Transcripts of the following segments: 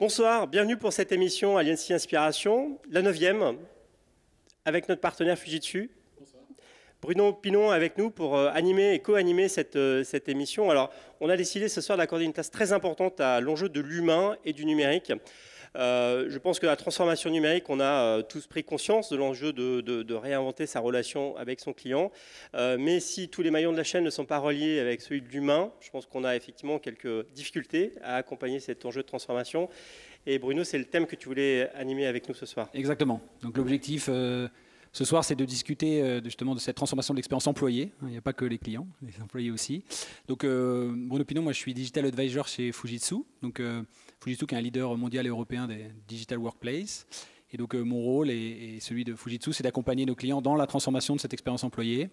Bonsoir, bienvenue pour cette émission Alliancy Inspiration, la 9e, avec notre partenaire Fujitsu. Bonsoir. Bruno Pinon avec nous pour animer et co-animer cette émission. Alors, on a décidé ce soir d'accorder une place très importante à l'enjeu de l'humain et du numérique. Je pense que la transformation numérique, on a tous pris conscience de l'enjeu de réinventer sa relation avec son client. Mais si tous les maillons de la chaîne ne sont pas reliés avec celui de l'humain, je pense qu'on a effectivement quelques difficultés à accompagner cet enjeu de transformation. Et Bruno, c'est le thème que tu voulais animer avec nous ce soir. Exactement. Donc l'objectif ce soir, c'est de discuter justement de cette transformation de l'expérience employée. Il n'y a pas que les clients, les employés aussi. Donc Bruno Pinon, moi je suis Digital Advisor chez Fujitsu. Donc Fujitsu qui est un leader mondial et européen des Digital Workplace. Et donc mon rôle et celui de Fujitsu, c'est d'accompagner nos clients dans la transformation de cette expérience employée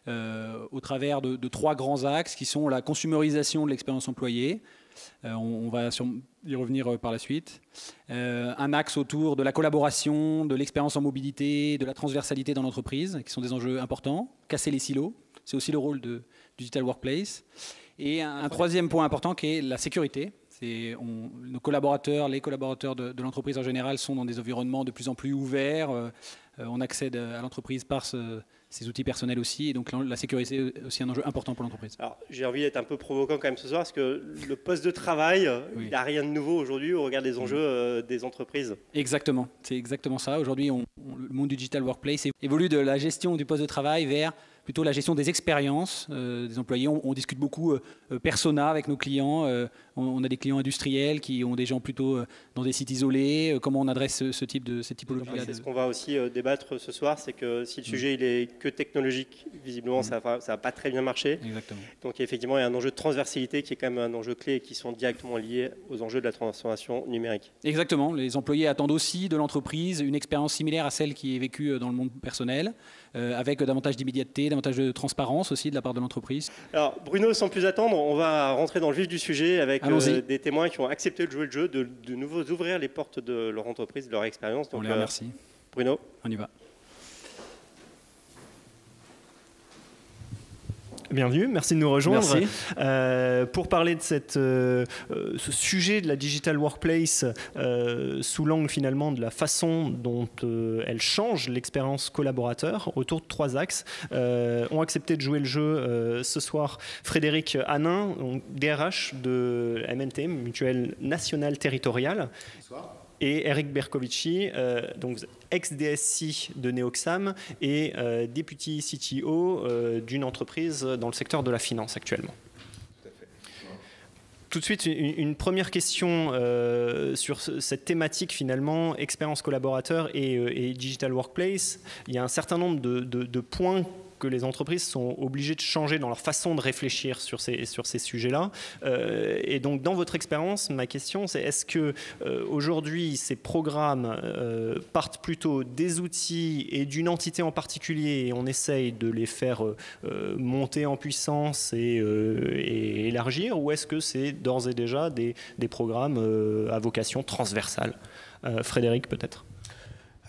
au travers de 3 grands axes qui sont la consumérisation de l'expérience employée. On va y revenir par la suite. Un axe autour de la collaboration, de l'expérience en mobilité, de la transversalité dans l'entreprise, qui sont des enjeux importants. Casser les silos, c'est aussi le rôle de Digital Workplace. Et un troisième point important qui est la sécurité. Nos collaborateurs, les collaborateurs de l'entreprise en général sont dans des environnements de plus en plus ouverts. On accède à l'entreprise par ses outils personnels aussi. Et donc la sécurité est aussi un enjeu important pour l'entreprise. Alors j'ai envie d'être un peu provocant quand même ce soir, parce que le poste de travail, oui. Il n'y a rien de nouveau aujourd'hui au regard des enjeux des entreprises. Exactement, c'est exactement ça. Aujourd'hui, le monde du Digital Workplace évolue de la gestion du poste de travail vers plutôt la gestion des expériences des employés. On discute beaucoup persona avec nos clients. On a des clients industriels qui ont des gens plutôt dans des sites isolés. Comment on adresse cette typologie-là? C'est ce qu'on va aussi débattre ce soir, c'est que si le sujet il est que technologique, visiblement ça va pas très bien marcher. Exactement. Donc effectivement, il y a un enjeu de transversalité qui est quand même un enjeu clé et qui sont directement liés aux enjeux de la transformation numérique. Exactement. Les employés attendent aussi de l'entreprise une expérience similaire à celle qui est vécue dans le monde personnel, avec davantage d'immédiateté, davantage de transparence aussi de la part de l'entreprise. Alors Bruno, sans plus attendre, on va rentrer dans le vif du sujet avec des témoins qui ont accepté de jouer le jeu, de nouveau ouvrir les portes de leur entreprise, de leur expérience. Donc, on les remercie. Bruno, on y va. Bienvenue, merci de nous rejoindre. Merci. Pour parler de ce sujet de la Digital Workplace sous l'angle finalement de la façon dont elle change l'expérience collaborateur autour de 3 axes, ont accepté de jouer le jeu ce soir Frédéric Hanin, DRH de MNT, Mutuelle Nationale Territoriale. Bonsoir. Et Eric Bercovici, donc ex-DSI de Neoxam et député CTO d'une entreprise dans le secteur de la finance actuellement. Tout à fait. Tout de suite, une première question sur cette thématique finalement, expérience collaborateur et Digital Workplace. Il y a un certain nombre de points que les entreprises sont obligées de changer dans leur façon de réfléchir sur ces sujets-là. Et donc, dans votre expérience, ma question, c'est est-ce que aujourd'hui, ces programmes partent plutôt des outils et d'une entité en particulier et on essaye de les faire monter en puissance et élargir, ou est-ce que c'est d'ores et déjà des programmes à vocation transversale? Frédéric, peut-être.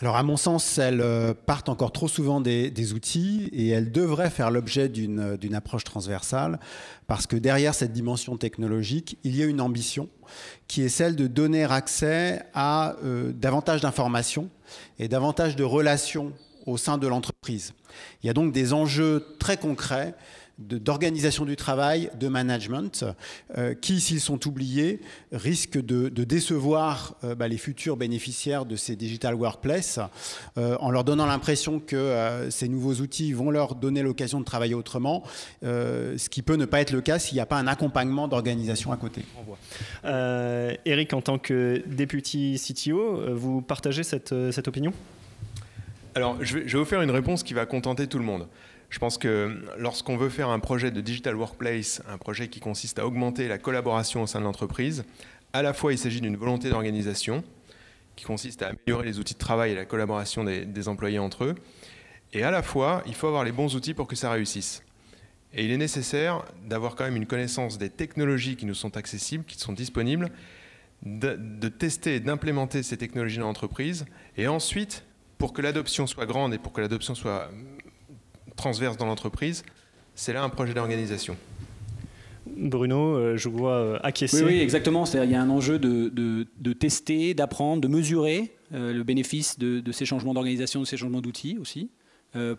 Alors à mon sens, elles partent encore trop souvent des outils et elles devraient faire l'objet d'une approche transversale parce que derrière cette dimension technologique, il y a une ambition qui est celle de donner accès à davantage d'informations et davantage de relations au sein de l'entreprise. Il y a donc des enjeux très concrets d'organisation du travail, de management, qui, s'ils sont oubliés, risquent de décevoir les futurs bénéficiaires de ces digital workplace en leur donnant l'impression que ces nouveaux outils vont leur donner l'occasion de travailler autrement, ce qui peut ne pas être le cas s'il n'y a pas un accompagnement d'organisation à côté. Eric, en tant que député CTO, vous partagez cette opinion? Alors, je vais vous faire une réponse qui va contenter tout le monde. Je pense que lorsqu'on veut faire un projet de Digital Workplace, un projet qui consiste à augmenter la collaboration au sein de l'entreprise, à la fois il s'agit d'une volonté d'organisation qui consiste à améliorer les outils de travail et la collaboration des employés entre eux, et à la fois il faut avoir les bons outils pour que ça réussisse. Et il est nécessaire d'avoir quand même une connaissance des technologies qui nous sont accessibles, qui sont disponibles, de tester et d'implémenter ces technologies dans l'entreprise, et ensuite, pour que l'adoption soit grande et pour que l'adoption soit transverse dans l'entreprise, c'est là un projet d'organisation. Bruno, je vois acquiescer. Oui, exactement. C'est-à-dire qu'il y a un enjeu de tester, d'apprendre, de mesurer le bénéfice de ces changements d'organisation, de ces changements d'outils aussi,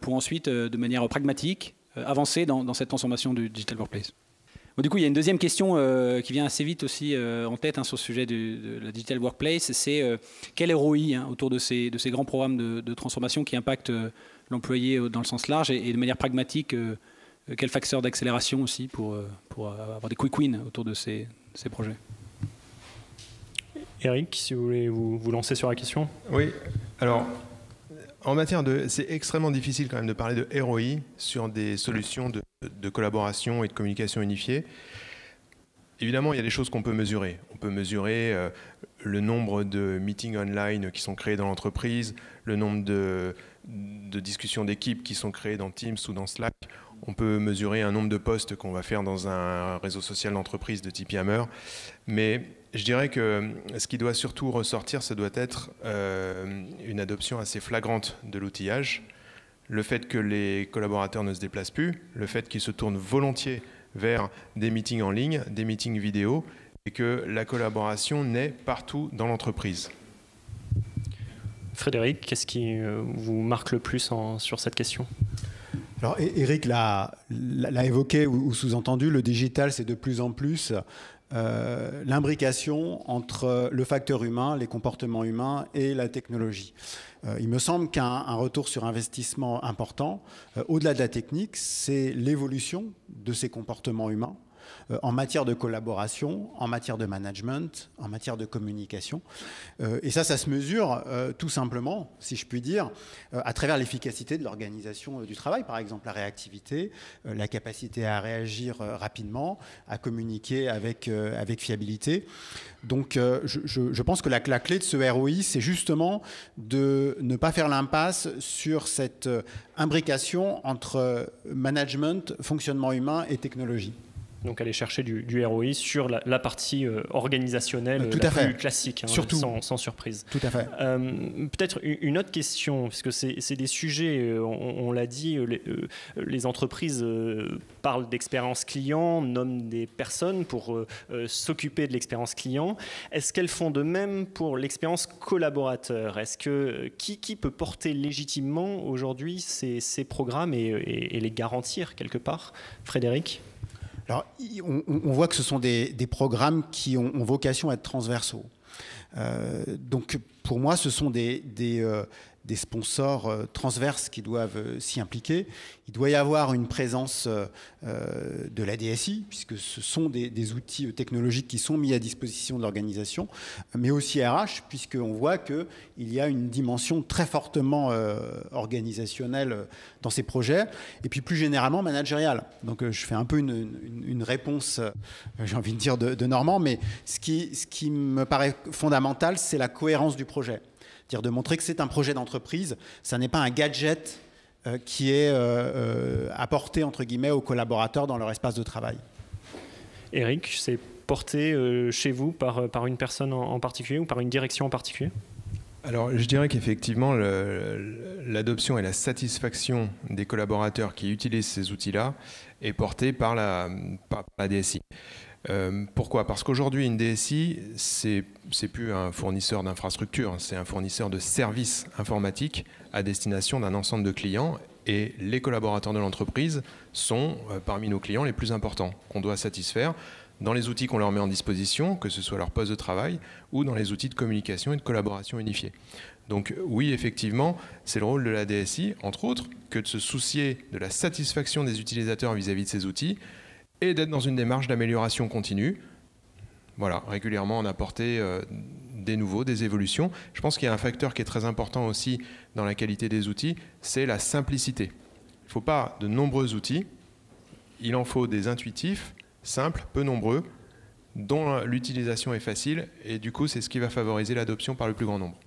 pour ensuite, de manière pragmatique, avancer dans cette transformation du Digital Workplace. Bon, du coup, il y a une deuxième question qui vient assez vite aussi en tête sur ce sujet de la Digital Workplace, c'est quel ROI autour de ces grands programmes de transformation qui impactent l'employé dans le sens large et de manière pragmatique, quel facteur d'accélération aussi pour avoir des quick wins autour de ces projets. Eric, si vous voulez vous lancer sur la question. Oui, alors en matière c'est extrêmement difficile quand même de parler de ROI sur des solutions de collaboration et de communication unifiée. Évidemment, il y a des choses qu'on peut mesurer. On peut mesurer le nombre de meetings online qui sont créés dans l'entreprise, le nombre de discussions d'équipe qui sont créées dans Teams ou dans Slack. On peut mesurer un nombre de posts qu'on va faire dans un réseau social d'entreprise de type Yammer. Mais je dirais que ce qui doit surtout ressortir, ce doit être une adoption assez flagrante de l'outillage, le fait que les collaborateurs ne se déplacent plus, le fait qu'ils se tournent volontiers vers des meetings en ligne, des meetings vidéo, et que la collaboration naît partout dans l'entreprise. Frédéric, qu'est-ce qui vous marque le plus sur cette question ? Alors, Eric l'a évoqué ou sous-entendu, le digital, c'est de plus en plus l'imbrication entre le facteur humain, les comportements humains et la technologie. Il me semble qu'un retour sur investissement important, au-delà de la technique, c'est l'évolution de ces comportements humains en matière de collaboration, en matière de management, en matière de communication. Et ça se mesure tout simplement, si je puis dire, à travers l'efficacité de l'organisation du travail, par exemple la réactivité, la capacité à réagir rapidement, à communiquer avec fiabilité. Donc je pense que la clé de ce ROI, c'est justement de ne pas faire l'impasse sur cette imbrication entre management, fonctionnement humain et technologie. Donc aller chercher du ROI sur la partie organisationnelle Tout à fait. Plus classique, surtout. Sans surprise. Tout à fait. Peut-être une autre question, parce que c'est des sujets, on l'a dit, les entreprises parlent d'expérience client, nomment des personnes pour s'occuper de l'expérience client. Est-ce qu'elles font de même pour l'expérience collaborateur ? Est-ce que qui peut porter légitimement aujourd'hui ces programmes et les garantir quelque part ? Frédéric ? Alors, on voit que ce sont des programmes qui ont vocation à être transversaux. Donc, pour moi, ce sont des sponsors transverses qui doivent s'y impliquer. Il doit y avoir une présence de la DSI, puisque ce sont des outils technologiques qui sont mis à disposition de l'organisation, mais aussi RH, puisqu'on voit qu'il y a une dimension très fortement organisationnelle dans ces projets, et puis plus généralement managériale. Donc je fais un peu une réponse, j'ai envie de dire, de Normand, mais ce qui me paraît fondamental, c'est la cohérence du projet. C'est-à-dire de montrer que c'est un projet d'entreprise, ça n'est pas un gadget qui est apporté, entre guillemets, aux collaborateurs dans leur espace de travail. Eric, c'est porté chez vous par une personne en particulier ou par une direction en particulier ? Alors, je dirais qu'effectivement, l'adoption et la satisfaction des collaborateurs qui utilisent ces outils-là est portée par la DSI. Pourquoi ? Parce qu'aujourd'hui, une DSI, c'est plus un fournisseur d'infrastructures, c'est un fournisseur de services informatiques à destination d'un ensemble de clients. Et les collaborateurs de l'entreprise sont parmi nos clients les plus importants qu'on doit satisfaire dans les outils qu'on leur met en disposition, que ce soit leur poste de travail ou dans les outils de communication et de collaboration unifiés. Donc oui, effectivement, c'est le rôle de la DSI, entre autres, que de se soucier de la satisfaction des utilisateurs vis-à-vis de ces outils et d'être dans une démarche d'amélioration continue. Voilà, régulièrement en apporter des nouveaux, des évolutions. Je pense qu'il y a un facteur qui est très important aussi dans la qualité des outils, c'est la simplicité. Il ne faut pas de nombreux outils, il en faut des intuitifs, simples, peu nombreux, dont l'utilisation est facile, et du coup, c'est ce qui va favoriser l'adoption par le plus grand nombre.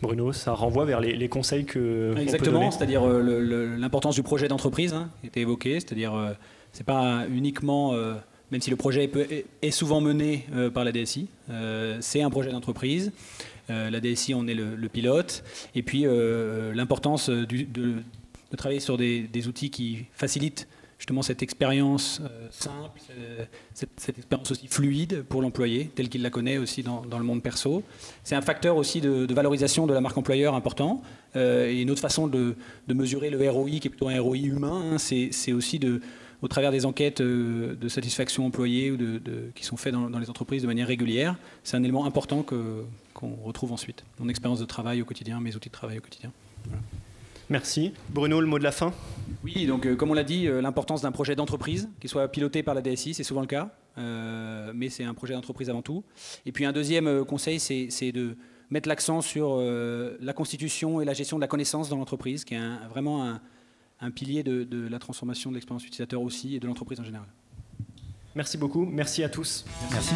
Bruno, ça renvoie vers les conseils que Exactement, c'est-à-dire l'importance du projet d'entreprise qui était évoqué, c'est-à-dire c'est pas uniquement, même si le projet est souvent mené par la DSI, c'est un projet d'entreprise. La DSI en est le pilote, et puis l'importance de travailler sur des outils qui facilitent justement cette expérience simple, cette expérience aussi fluide pour l'employé, telle qu'il la connaît aussi dans le monde perso. C'est un facteur aussi de valorisation de la marque employeur important. Et une autre façon de mesurer le ROI, qui est plutôt un ROI humain, hein, c'est aussi au travers des enquêtes de satisfaction employée ou qui sont faites dans les entreprises de manière régulière. C'est un élément important qu'on retrouve ensuite. Mon expérience de travail au quotidien, mes outils de travail au quotidien. Voilà. Merci. Bruno, le mot de la fin? Oui, donc comme on l'a dit, l'importance d'un projet d'entreprise, qui soit piloté par la DSI, c'est souvent le cas, mais c'est un projet d'entreprise avant tout. Et puis un deuxième conseil, c'est de mettre l'accent sur la constitution et la gestion de la connaissance dans l'entreprise, qui est vraiment un pilier de la transformation de l'expérience utilisateur aussi et de l'entreprise en général. Merci beaucoup. Merci à tous. Merci.